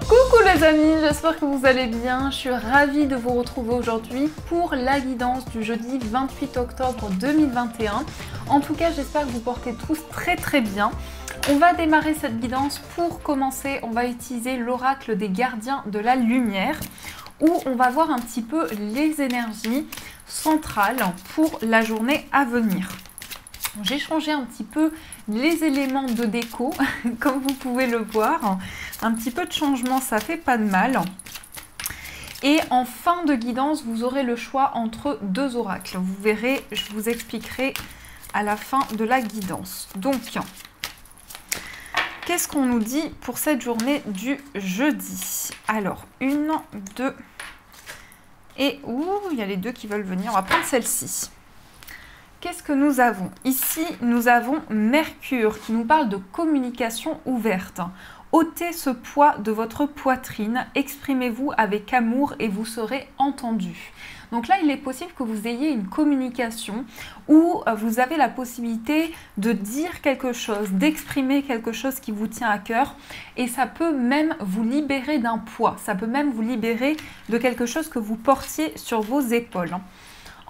Coucou les amis, j'espère que vous allez bien. Je suis ravie de vous retrouver aujourd'hui pour la guidance du jeudi 28 octobre 2021. En tout cas, j'espère que vous portez tous très bien. On va démarrer cette guidance. Pour commencer, on va utiliser l'oracle des gardiens de la lumière, où on va voir un petit peu les énergies centrales pour la journée à venir. J'ai changé un petit peu les éléments de déco, comme vous pouvez le voir. Un petit peu de changement, ça fait pas de mal. Et en fin de guidance, vous aurez le choix entre deux oracles. Vous verrez, je vous expliquerai à la fin de la guidance. Donc, qu'est-ce qu'on nous dit pour cette journée du jeudi? Alors, 1, 2 et... Ouh, il y a les deux qui veulent venir. On va prendre celle-ci. Qu'est-ce que nous avons? Ici, nous avons Mercure qui nous parle de communication ouverte. Ôtez ce poids de votre poitrine, exprimez-vous avec amour et vous serez entendu. Donc là, il est possible que vous ayez une communication où vous avez la possibilité de dire quelque chose, d'exprimer quelque chose qui vous tient à cœur et ça peut même vous libérer d'un poids, ça peut même vous libérer de quelque chose que vous portiez sur vos épaules.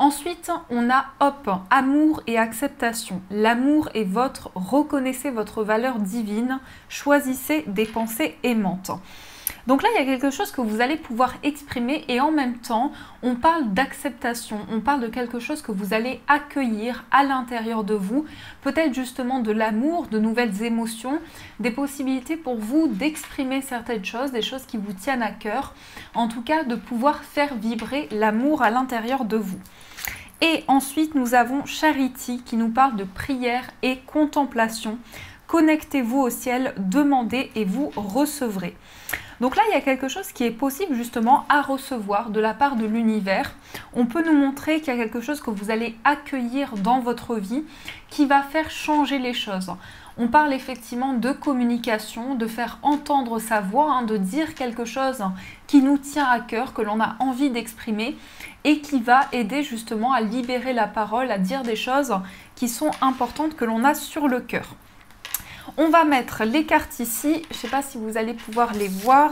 Ensuite, on a hop, amour et acceptation. L'amour est votre, reconnaissez votre valeur divine, choisissez des pensées aimantes. Donc là, il y a quelque chose que vous allez pouvoir exprimer et en même temps, on parle d'acceptation, on parle de quelque chose que vous allez accueillir à l'intérieur de vous, peut-être justement de l'amour, de nouvelles émotions, des possibilités pour vous d'exprimer certaines choses, des choses qui vous tiennent à cœur, en tout cas de pouvoir faire vibrer l'amour à l'intérieur de vous. Et ensuite, nous avons Charity qui nous parle de prière et contemplation. Connectez-vous au ciel, demandez et vous recevrez. Donc là, il y a quelque chose qui est possible justement à recevoir de la part de l'univers. On peut nous montrer qu'il y a quelque chose que vous allez accueillir dans votre vie qui va faire changer les choses. On parle effectivement de communication, de faire entendre sa voix, de dire quelque chose qui nous tient à cœur, que l'on a envie d'exprimer et qui va aider justement à libérer la parole, à dire des choses qui sont importantes que l'on a sur le cœur. On va mettre les cartes ici, je ne sais pas si vous allez pouvoir les voir.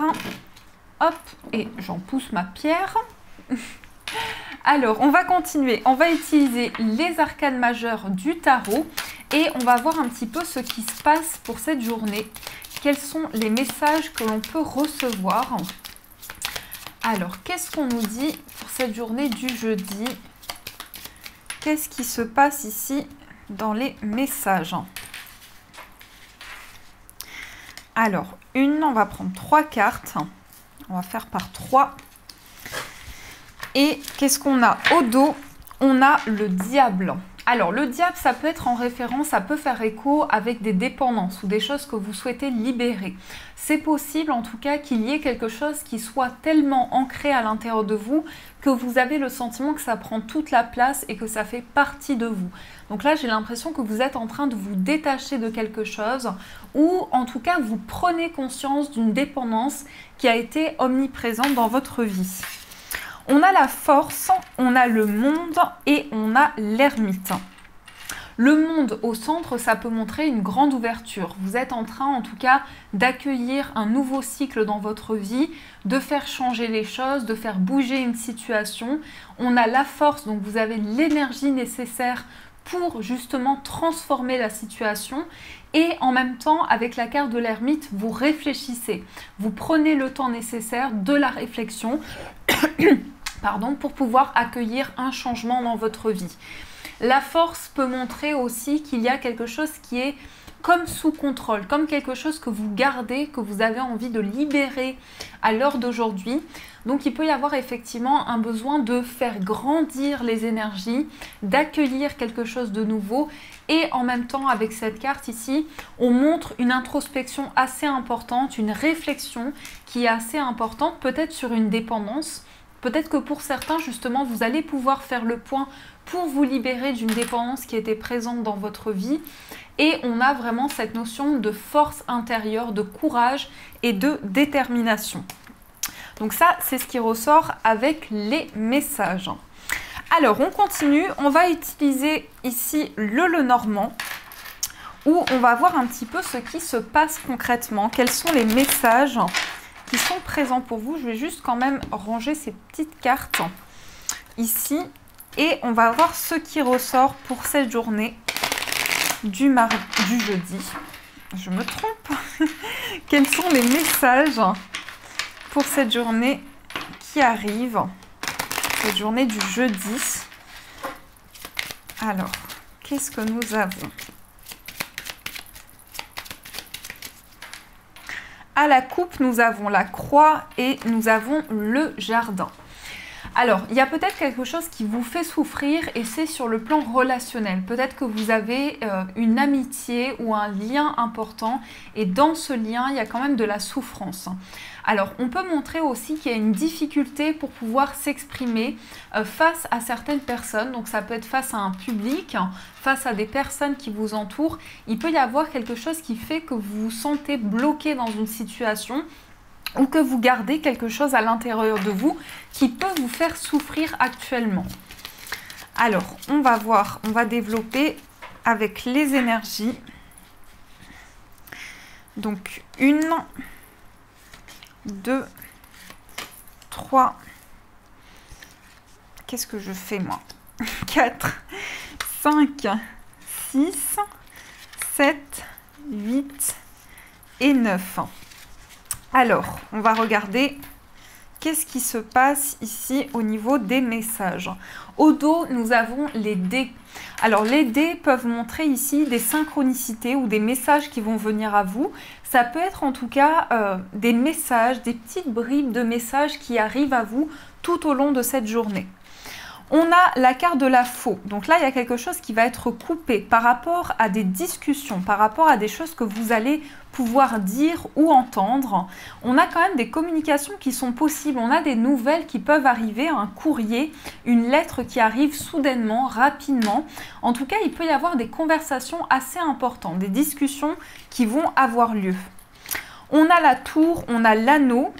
Hop, et j'en pousse ma pierre. Alors, on va continuer. On va utiliser les arcanes majeures du tarot et on va voir un petit peu ce qui se passe pour cette journée. Quels sont les messages que l'on peut recevoir? Alors, qu'est-ce qu'on nous dit pour cette journée du jeudi? Qu'est-ce qui se passe ici dans les messages? Alors, on va prendre 3 cartes. On va faire par 3. Et qu'est-ce qu'on a au dos? On a le diable. Alors, le diable, ça peut être en référence, ça peut faire écho avec des dépendances ou des choses que vous souhaitez libérer. C'est possible, en tout cas, qu'il y ait quelque chose qui soit tellement ancré à l'intérieur de vous que vous avez le sentiment que ça prend toute la place et que ça fait partie de vous. Donc là, j'ai l'impression que vous êtes en train de vous détacher de quelque chose ou, en tout cas, vous prenez conscience d'une dépendance qui a été omniprésente dans votre vie. On a la force, on a le monde et on a l'ermite. Le monde au centre, ça peut montrer une grande ouverture. Vous êtes en train, en tout cas, d'accueillir un nouveau cycle dans votre vie, de faire changer les choses, de faire bouger une situation. On a la force, donc vous avez l'énergie nécessaire pour justement transformer la situation. Et en même temps, avec la carte de l'ermite, vous réfléchissez. Vous prenez le temps nécessaire de la réflexion pour pouvoir accueillir un changement dans votre vie. La force peut montrer aussi qu'il y a quelque chose qui est comme sous contrôle, comme quelque chose que vous gardez, que vous avez envie de libérer à l'heure d'aujourd'hui. Donc il peut y avoir effectivement un besoin de faire grandir les énergies, d'accueillir quelque chose de nouveau. Et en même temps, avec cette carte ici, on montre une introspection assez importante, une réflexion qui est assez importante, peut-être sur une dépendance. Peut-être que pour certains, justement, vous allez pouvoir faire le point pour vous libérer d'une dépendance qui était présente dans votre vie. Et on a vraiment cette notion de force intérieure, de courage et de détermination. Donc ça, c'est ce qui ressort avec les messages. Alors, on continue. On va utiliser ici le Lenormand où on va voir un petit peu ce qui se passe concrètement. Quels sont les messages qui sont présents pour vous. Je vais juste quand même ranger ces petites cartes ici. Et on va voir ce qui ressort pour cette journée du jeudi. Je me trompe. Quels sont les messages pour cette journée qui arrive, cette journée du jeudi? Alors, qu'est-ce que nous avons? À la coupe, nous avons la croix et nous avons le jardin. Alors, il y a peut-être quelque chose qui vous fait souffrir et c'est sur le plan relationnel. Peut-être que vous avez une amitié ou un lien important et dans ce lien, il y a quand même de la souffrance. Alors, on peut montrer aussi qu'il y a une difficulté pour pouvoir s'exprimer face à certaines personnes. Donc, ça peut être face à un public, face à des personnes qui vous entourent. Il peut y avoir quelque chose qui fait que vous vous sentez bloqué dans une situation ou que vous gardez quelque chose à l'intérieur de vous qui peut vous faire souffrir actuellement. Alors, on va voir, on va développer avec les énergies. Donc, 1, 2, 3, qu'est-ce que je fais moi? 4, 5, 6, 7, 8 et 9. Alors, on va regarder qu'est-ce qui se passe ici au niveau des messages. Au dos, nous avons les dés. Alors, les dés peuvent montrer ici des synchronicités ou des messages qui vont venir à vous. Ça peut être en tout cas des messages, des petites bribes de messages qui arrivent à vous tout au long de cette journée. On a la carte de la faux. Donc là, il y a quelque chose qui va être coupé par rapport à des discussions, par rapport à des choses que vous allez pouvoir dire ou entendre. On a quand même des communications qui sont possibles. On a des nouvelles qui peuvent arriver, un courrier, une lettre qui arrive soudainement, rapidement. En tout cas, il peut y avoir des conversations assez importantes, des discussions qui vont avoir lieu. On a la tour, on a l'anneau.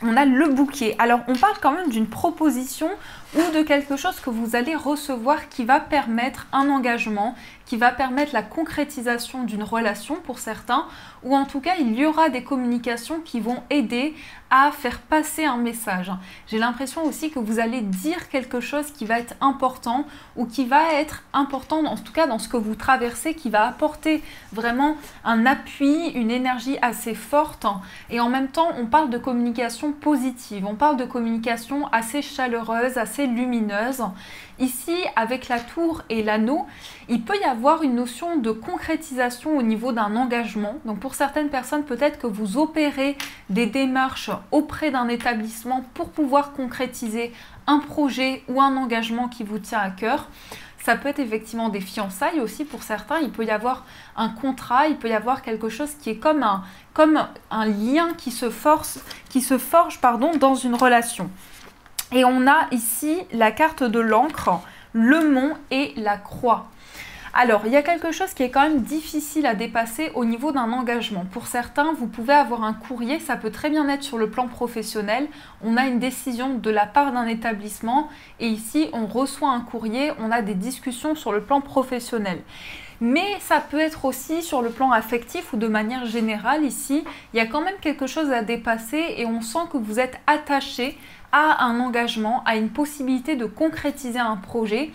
On a le bouquet. Alors, on parle quand même d'une proposition ou de quelque chose que vous allez recevoir qui va permettre un engagement, qui va permettre la concrétisation d'une relation pour certains, ou en tout cas, il y aura des communications qui vont aider à faire passer un message. J'ai l'impression aussi que vous allez dire quelque chose qui va être important ou qui va être important, en tout cas dans ce que vous traversez, qui va apporter vraiment un appui, une énergie assez forte. Et en même temps, on parle de communication positive, on parle de communication assez chaleureuse, assez lumineuse. Ici, avec la tour et l'anneau, il peut y avoir une notion de concrétisation au niveau d'un engagement. Donc pour certaines personnes, peut-être que vous opérez des démarches auprès d'un établissement pour pouvoir concrétiser un projet ou un engagement qui vous tient à cœur. Ça peut être effectivement des fiançailles aussi pour certains. Il peut y avoir un contrat, il peut y avoir quelque chose qui est comme un lien qui se forge dans une relation. Et on a ici la carte de l'encre, le mont et la croix. Alors, il y a quelque chose qui est quand même difficile à dépasser au niveau d'un engagement. Pour certains, vous pouvez avoir un courrier, ça peut très bien être sur le plan professionnel. On a une décision de la part d'un établissement et ici, on reçoit un courrier, on a des discussions sur le plan professionnel. Mais ça peut être aussi sur le plan affectif ou de manière générale ici, il y a quand même quelque chose à dépasser et on sent que vous êtes attaché à un engagement, à une possibilité de concrétiser un projet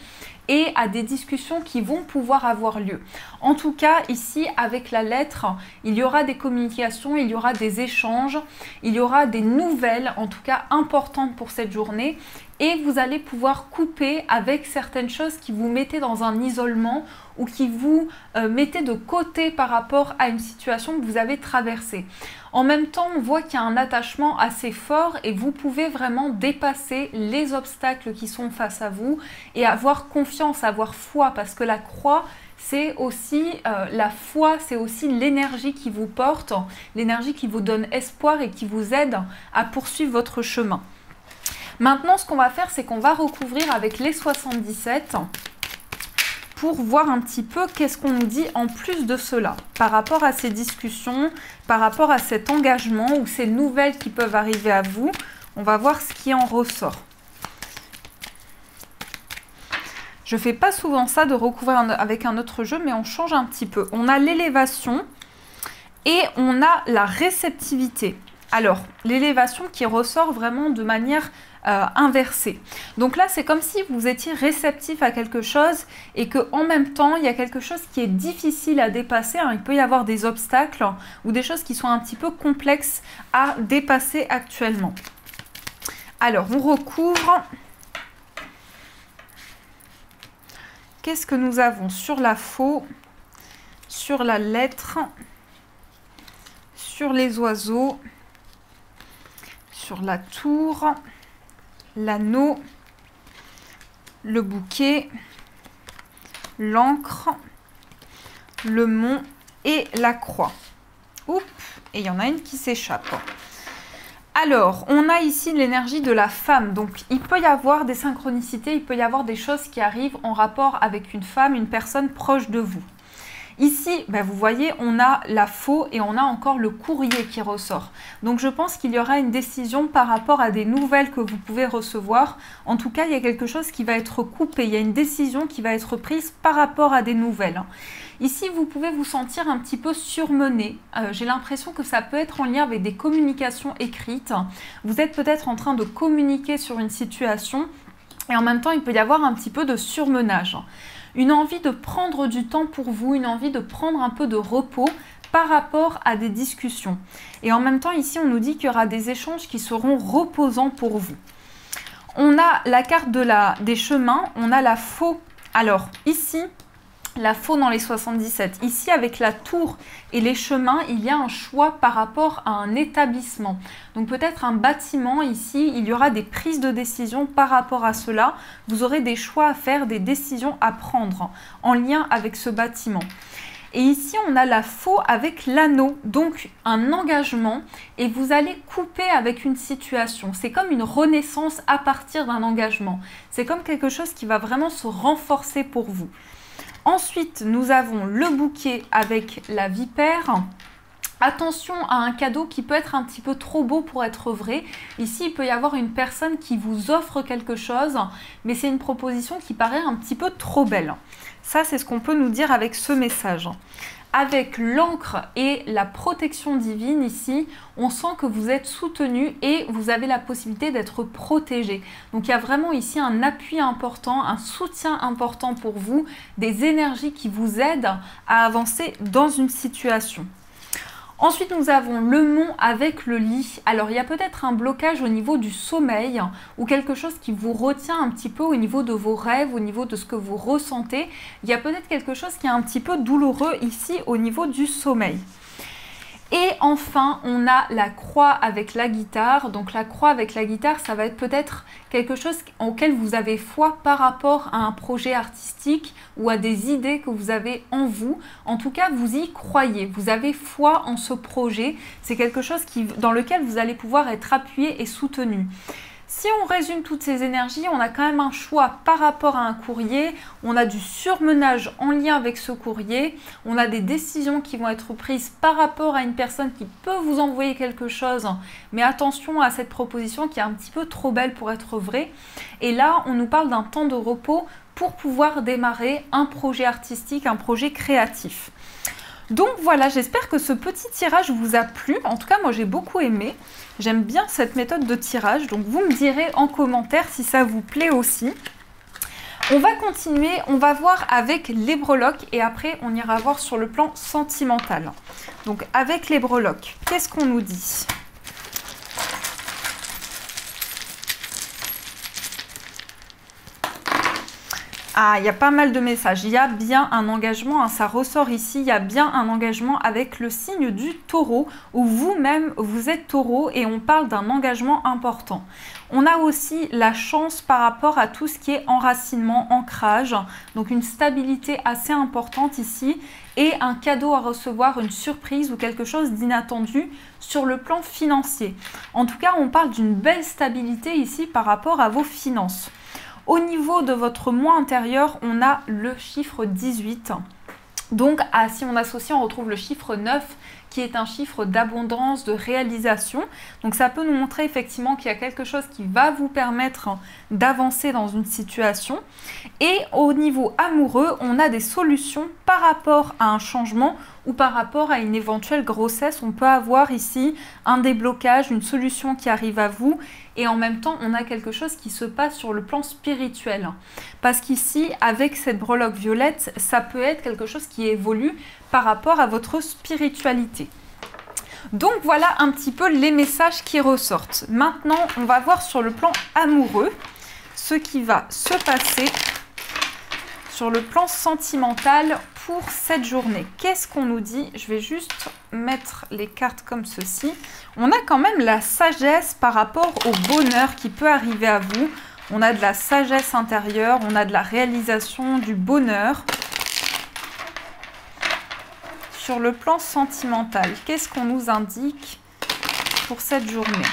et à des discussions qui vont pouvoir avoir lieu. En tout cas, ici, avec la lettre, il y aura des communications, il y aura des échanges, il y aura des nouvelles, en tout cas importantes pour cette journée, et vous allez pouvoir couper avec certaines choses qui vous mettaient dans un isolement ou qui vous mettaient de côté par rapport à une situation que vous avez traversée. En même temps, on voit qu'il y a un attachement assez fort et vous pouvez vraiment dépasser les obstacles qui sont face à vous et avoir confiance, avoir foi, parce que la croix, c'est aussi la foi, c'est aussi l'énergie qui vous porte, l'énergie qui vous donne espoir et qui vous aide à poursuivre votre chemin. Maintenant, ce qu'on va faire, c'est qu'on va recouvrir avec les 77 pour voir un petit peu qu'est-ce qu'on nous dit en plus de cela, par rapport à ces discussions, par rapport à cet engagement ou ces nouvelles qui peuvent arriver à vous. On va voir ce qui en ressort. Je ne fais pas souvent ça de recouvrir avec un autre jeu, mais on change un petit peu. On a l'élévation et on a la réceptivité. Alors, l'élévation qui ressort vraiment de manière inversée. Donc là, c'est comme si vous étiez réceptif à quelque chose et qu'en même temps, il y a quelque chose qui est difficile à dépasser. Il peut y avoir des obstacles ou des choses qui sont un petit peu complexes à dépasser actuellement. Alors, on recouvre. Qu'est-ce que nous avons sur la faux, sur la lettre, sur les oiseaux, sur la tour, l'anneau, le bouquet, l'encre, le mont et la croix. Oups, et il y en a une qui s'échappe. Alors, on a ici l'énergie de la femme. Donc, il peut y avoir des synchronicités, il peut y avoir des choses qui arrivent en rapport avec une femme, une personne proche de vous. Ici, vous voyez, on a la faux et on a encore le courrier qui ressort. Donc, je pense qu'il y aura une décision par rapport à des nouvelles que vous pouvez recevoir. En tout cas, il y a quelque chose qui va être coupé. Il y a une décision qui va être prise par rapport à des nouvelles. Ici, vous pouvez vous sentir un petit peu surmené. J'ai l'impression que ça peut être en lien avec des communications écrites. Vous êtes peut-être en train de communiquer sur une situation et en même temps, il peut y avoir un petit peu de surmenage. Une envie de prendre du temps pour vous, une envie de prendre un peu de repos par rapport à des discussions. Et en même temps, ici, on nous dit qu'il y aura des échanges qui seront reposants pour vous. On a la carte des chemins, on a la faux. Alors, ici, la faux dans les 77. Ici, avec la tour et les chemins, il y a un choix par rapport à un établissement. Donc peut-être un bâtiment ici, il y aura des prises de décision par rapport à cela. Vous aurez des choix à faire, des décisions à prendre en lien avec ce bâtiment. Et ici, on a la faux avec l'anneau, donc un engagement, et vous allez couper avec une situation. C'est comme une renaissance à partir d'un engagement. C'est comme quelque chose qui va vraiment se renforcer pour vous. Ensuite, nous avons le bouquet avec la vipère. Attention à un cadeau qui peut être un petit peu trop beau pour être vrai. Ici, il peut y avoir une personne qui vous offre quelque chose, mais c'est une proposition qui paraît un petit peu trop belle. Ça, c'est ce qu'on peut nous dire avec ce message. Avec l'encre et la protection divine ici, on sent que vous êtes soutenu et vous avez la possibilité d'être protégé. Donc il y a vraiment ici un appui important, un soutien important pour vous, des énergies qui vous aident à avancer dans une situation. Ensuite, nous avons le mont avec le lit. Alors, il y a peut-être un blocage au niveau du sommeil ou quelque chose qui vous retient un petit peu au niveau de vos rêves, au niveau de ce que vous ressentez. Il y a peut-être quelque chose qui est un petit peu douloureux ici au niveau du sommeil. Et enfin, on a la croix avec la guitare. Donc la croix avec la guitare, ça va être peut-être quelque chose auquel vous avez foi par rapport à un projet artistique ou à des idées que vous avez en vous. En tout cas, vous y croyez, vous avez foi en ce projet. C'est quelque chose dans lequel vous allez pouvoir être appuyé et soutenu. Si on résume toutes ces énergies, on a quand même un choix par rapport à un courrier, on a du surmenage en lien avec ce courrier, on a des décisions qui vont être prises par rapport à une personne qui peut vous envoyer quelque chose, mais attention à cette proposition qui est un petit peu trop belle pour être vraie. Et là, on nous parle d'un temps de repos pour pouvoir démarrer un projet artistique, un projet créatif. Donc voilà, j'espère que ce petit tirage vous a plu. En tout cas, moi j'ai beaucoup aimé. J'aime bien cette méthode de tirage. Donc vous me direz en commentaire si ça vous plaît aussi. On va continuer, on va voir avec les breloques et après on ira voir sur le plan sentimental. Donc avec les breloques, qu'est-ce qu'on nous dit ? Ah, il y a pas mal de messages. Il y a bien un engagement, hein, ça ressort ici. Il y a bien un engagement avec le signe du taureau où vous-même, vous êtes taureau et on parle d'un engagement important. On a aussi la chance par rapport à tout ce qui est enracinement, ancrage. Donc une stabilité assez importante ici et un cadeau à recevoir, une surprise ou quelque chose d'inattendu sur le plan financier. En tout cas, on parle d'une belle stabilité ici par rapport à vos finances. Au niveau de votre moi intérieur, on a le chiffre 18. Donc, si on associe, on retrouve le chiffre 9 qui est un chiffre d'abondance, de réalisation. Donc ça peut nous montrer effectivement qu'il y a quelque chose qui va vous permettre d'avancer dans une situation. Et au niveau amoureux, on a des solutions par rapport à un changement ou par rapport à une éventuelle grossesse. On peut avoir ici un déblocage, une solution qui arrive à vous, et en même temps on a quelque chose qui se passe sur le plan spirituel. Parce qu'ici, avec cette breloque violette, ça peut être quelque chose qui évolue par rapport à votre spiritualité. Donc voilà un petit peu les messages qui ressortent. Maintenant, on va voir sur le plan amoureux ce qui va se passer sur le plan sentimental pour cette journée. Qu'est-ce qu'on nous dit? Je vais juste mettre les cartes comme ceci. On a quand même la sagesse par rapport au bonheur qui peut arriver à vous. On a de la sagesse intérieure, on a de la réalisation, du bonheur. Sur le plan sentimental, qu'est-ce qu'on nous indique pour cette journée?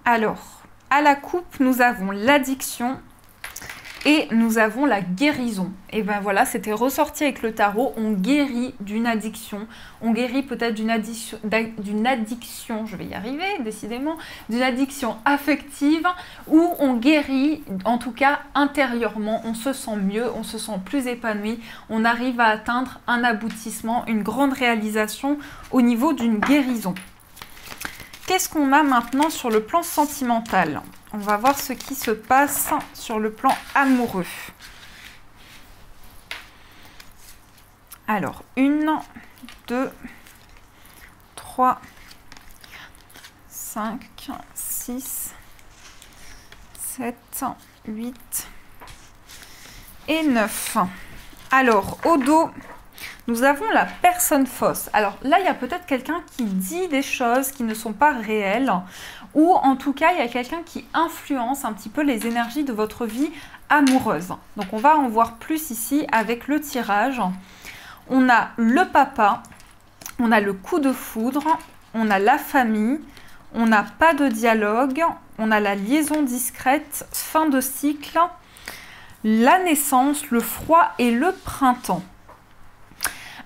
Alors, à la coupe, nous avons l'addiction et nous avons la guérison. Et bien voilà, c'était ressorti avec le tarot. On guérit d'une addiction. On guérit peut-être d'une addiction, je vais y arriver, décidément, d'une addiction affective, ou on guérit, en tout cas intérieurement, on se sent mieux, on se sent plus épanoui, on arrive à atteindre un aboutissement, une grande réalisation au niveau d'une guérison. Qu'est-ce qu'on a maintenant sur le plan sentimental? On va voir ce qui se passe sur le plan amoureux. Alors, 1, 2, 3, 5, 6, 7, 8 et 9. Alors, au dos, nous avons la personne fausse. Alors là, il y a peut-être quelqu'un qui dit des choses qui ne sont pas réelles, ou en tout cas, il y a quelqu'un qui influence un petit peu les énergies de votre vie amoureuse. Donc on va en voir plus ici avec le tirage. On a le papa, on a le coup de foudre, on a la famille, on n'a pas de dialogue, on a la liaison discrète, fin de cycle, la naissance, le froid et le printemps.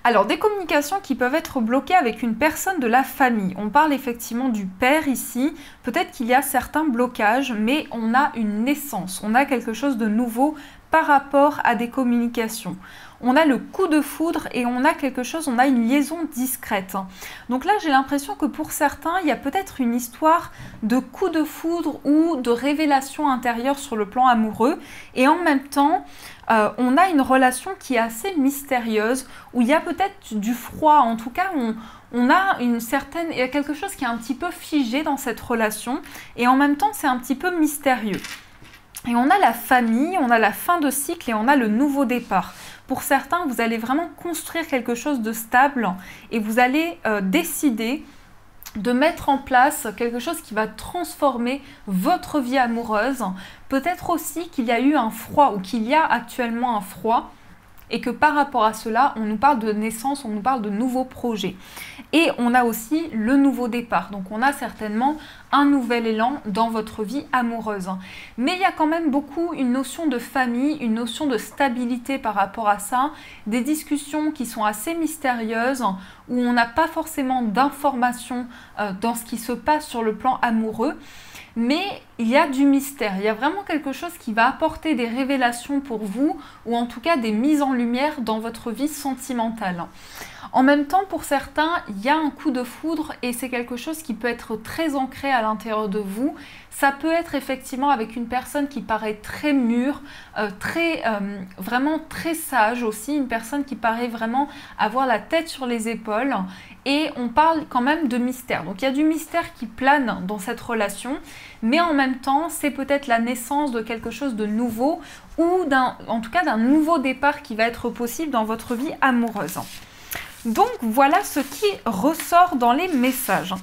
Alors, des communications qui peuvent être bloquées avec une personne de la famille. On parle effectivement du père ici. Peut-être qu'il y a certains blocages, mais on a une naissance. On a quelque chose de nouveau par rapport à des communications. On a le coup de foudre et on a quelque chose, on a une liaison discrète. Donc là, j'ai l'impression que pour certains, il y a peut-être une histoire de coup de foudre ou de révélation intérieure sur le plan amoureux. Et en même temps, on a une relation qui est assez mystérieuse, où il y a peut-être du froid. En tout cas, on a il y a quelque chose qui est un petit peu figé dans cette relation. Et en même temps, c'est un petit peu mystérieux. Et on a la famille, on a la fin de cycle et on a le nouveau départ. Pour certains, vous allez vraiment construire quelque chose de stable et vous allez décider de mettre en place quelque chose qui va transformer votre vie amoureuse. Peut-être aussi qu'il y a eu un froid ou qu'il y a actuellement un froid et que par rapport à cela, on nous parle de naissance, on nous parle de nouveaux projets. Et on a aussi le nouveau départ. Donc on a certainement un nouvel élan dans votre vie amoureuse. Mais il y a quand même beaucoup une notion de famille, une notion de stabilité par rapport à ça, des discussions qui sont assez mystérieuses, où on n'a pas forcément d'informations dans ce qui se passe sur le plan amoureux. Mais il y a du mystère, il y a vraiment quelque chose qui va apporter des révélations pour vous, ou en tout cas des mises en lumière dans votre vie sentimentale. En même temps, pour certains, il y a un coup de foudre et c'est quelque chose qui peut être très ancré à l'intérieur de vous. Ça peut être effectivement avec une personne qui paraît très mûre, vraiment très sage aussi, une personne qui paraît vraiment avoir la tête sur les épaules. Et on parle quand même de mystère. Donc il y a du mystère qui plane dans cette relation, mais en même temps, c'est peut-être la naissance de quelque chose de nouveau ou en tout cas d'un nouveau départ qui va être possible dans votre vie amoureuse. Donc voilà ce qui ressort dans les messages.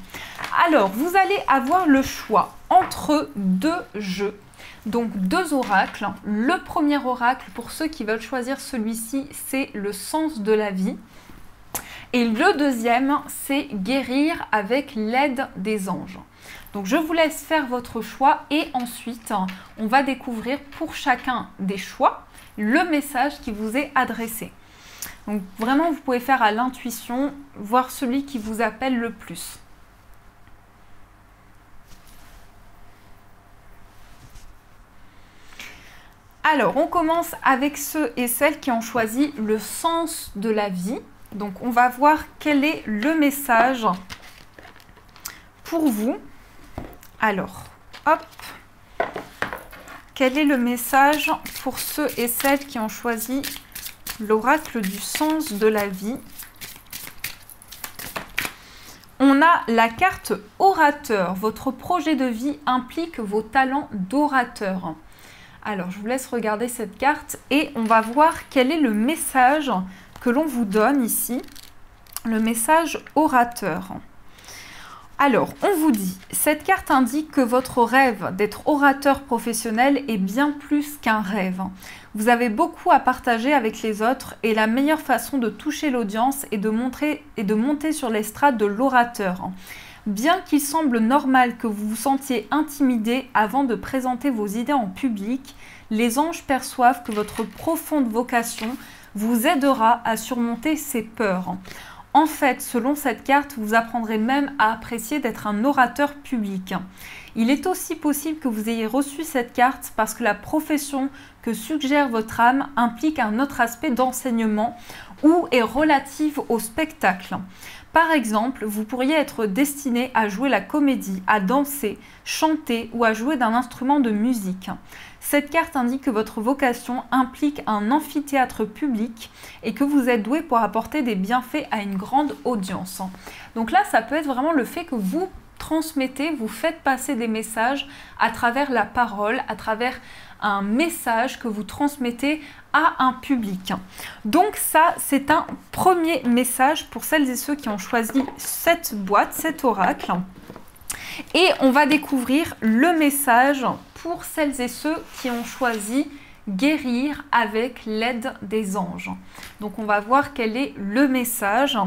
Alors, vous allez avoir le choix entre deux jeux. Donc deux oracles. Le premier oracle, pour ceux qui veulent choisir celui-ci, c'est le sens de la vie. Et le deuxième, c'est guérir avec l'aide des anges. Donc je vous laisse faire votre choix et ensuite on va découvrir pour chacun des choix le message qui vous est adressé. Donc vraiment vous pouvez faire à l'intuition, voir celui qui vous appelle le plus. Alors on commence avec ceux et celles qui ont choisi le sens de la vie. Donc on va voir quel est le message pour vous. Alors, hop, quel est le message pour ceux et celles qui ont choisi l'oracle du sens de la vie? On a la carte orateur. Votre projet de vie implique vos talents d'orateur. Alors, je vous laisse regarder cette carte et on va voir quel est le message que l'on vous donne ici. Le message orateur. Alors, on vous dit, cette carte indique que votre rêve d'être orateur professionnel est bien plus qu'un rêve. Vous avez beaucoup à partager avec les autres et la meilleure façon de toucher l'audience est de monter sur l'estrade de l'orateur. Bien qu'il semble normal que vous vous sentiez intimidé avant de présenter vos idées en public, les anges perçoivent que votre profonde vocation vous aidera à surmonter ces peurs. En fait, selon cette carte, vous apprendrez même à apprécier d'être un orateur public. Il est aussi possible que vous ayez reçu cette carte parce que la profession que suggère votre âme implique un autre aspect d'enseignement ou est relative au spectacle. Par exemple, vous pourriez être destiné à jouer la comédie, à danser, chanter ou à jouer d'un instrument de musique. Cette carte indique que votre vocation implique un amphithéâtre public et que vous êtes doué pour apporter des bienfaits à une grande audience. Donc là, ça peut être vraiment le fait que vous transmettez, vous faites passer des messages à travers la parole, à travers un message que vous transmettez à un public. Donc ça, c'est un premier message pour celles et ceux qui ont choisi cette boîte, cet oracle. Et on va découvrir le message pour celles et ceux qui ont choisi guérir avec l'aide des anges. Donc on va voir quel est le message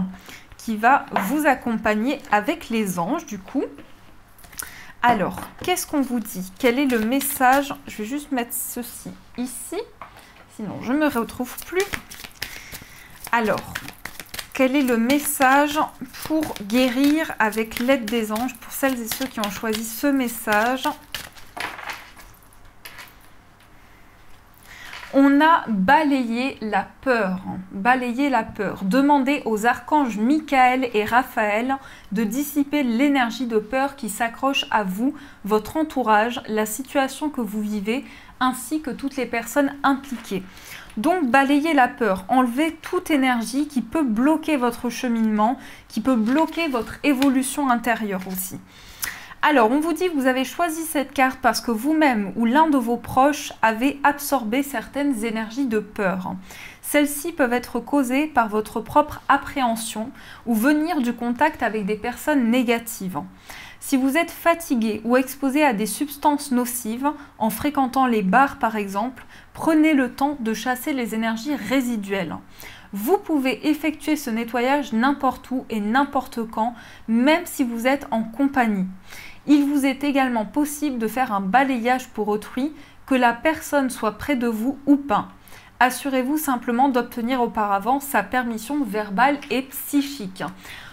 qui va vous accompagner avec les anges du coup. Alors, qu'est-ce qu'on vous dit? Quel est le message? Je vais juste mettre ceci ici, sinon je ne me retrouve plus. Alors, quel est le message pour guérir avec l'aide des anges pour celles et ceux qui ont choisi ce message? On a balayé la peur. Balayer la peur. Demandez aux archanges Michael et Raphaël de dissiper l'énergie de peur qui s'accroche à vous, votre entourage, la situation que vous vivez, ainsi que toutes les personnes impliquées. Donc, balayez la peur, enlevez toute énergie qui peut bloquer votre cheminement, qui peut bloquer votre évolution intérieure aussi. Alors, on vous dit que vous avez choisi cette carte parce que vous-même ou l'un de vos proches avez absorbé certaines énergies de peur. Celles-ci peuvent être causées par votre propre appréhension ou venir du contact avec des personnes négatives. Si vous êtes fatigué ou exposé à des substances nocives, en fréquentant les bars par exemple, prenez le temps de chasser les énergies résiduelles. Vous pouvez effectuer ce nettoyage n'importe où et n'importe quand, même si vous êtes en compagnie. Il vous est également possible de faire un balayage pour autrui, que la personne soit près de vous ou pas. Assurez-vous simplement d'obtenir auparavant sa permission verbale et psychique.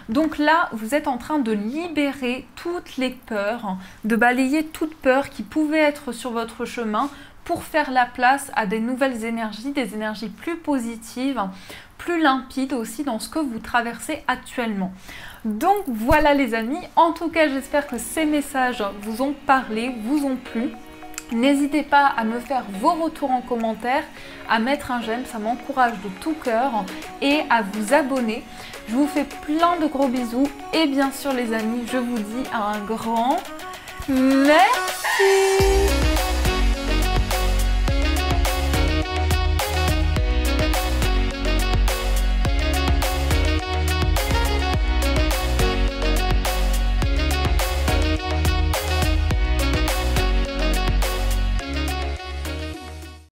Donc là, vous êtes en train de libérer toutes les peurs, de balayer toute peur qui pouvait être sur votre chemin pour faire la place à des nouvelles énergies, des énergies plus positives, plus limpides aussi dans ce que vous traversez actuellement. Donc voilà les amis, en tout cas j'espère que ces messages vous ont parlé, vous ont plu. N'hésitez pas à me faire vos retours en commentaire, à mettre un j'aime, ça m'encourage de tout cœur, et à vous abonner. Je vous fais plein de gros bisous et bien sûr les amis, je vous dis un grand merci.